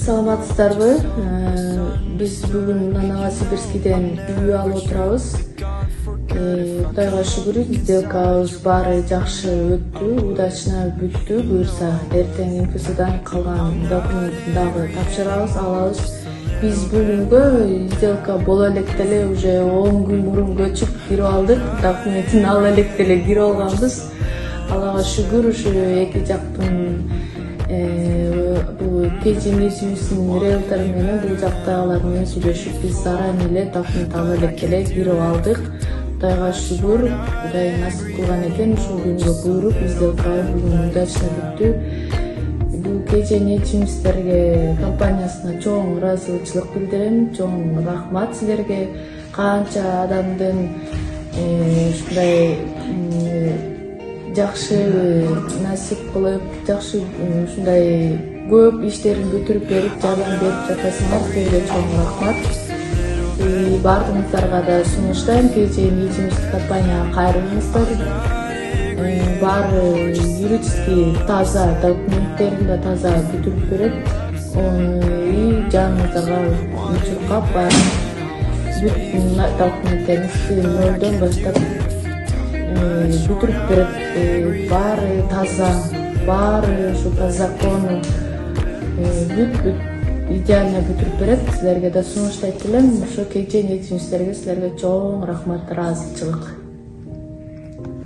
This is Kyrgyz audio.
Саламатсыздарбы? Биз бүгүн Новосибирскиден үй алып отурабыз. Кудайга шүгүр, сделкабыз баары жакшы өттү, удачно бүттү. Буюрса эртең МФСдан калган документин дагы тапшырабыз, алабыз. Биз бүгүнгө сделка боло элек деле уже 10 күн мурун көчүп кирип алдык. Документин ала элек деле кирип алганбыз. Аллага шүгүр, ушу эки жактын бул кечинүүсүнүн риэлтору менен бул жактагылар менен сүйлөшүп биз заранее эле документ ала элек эле кирип алдык. Кудайга шүгүр, Кудай насип кылган экен, ушул күнгө буйруп сделка бүгүн удачно бүттү. Бул кечинүүчүбүздөргө компаниясына чоң ыраазычылык билдирем, чоң рахмат силерге. Канча адамдын ушундай жакшы насип кылып, жакшы ушундай көп иштерин бүтүрүп берип, жардам берип жатасыңар. Силерге чоң рахмат. Баардыгыңыздарга да сунуштайм. Кечинүүчүбүз компанияга кайрылыңыздар. Баары юридически таза, документтерин да таза бүтүрүп берет. Жаныңыздарга чуркап, бүт документтериңизди нөлдөн баштап бүтүрүп берет. Баары таза, баары ушу по закону бүт идеально бүтүрүп берет. Силерге да сунуштайт элем. Ошо кечинүүчүбүздөргө силерге чоң рахмат, ыраазычылык.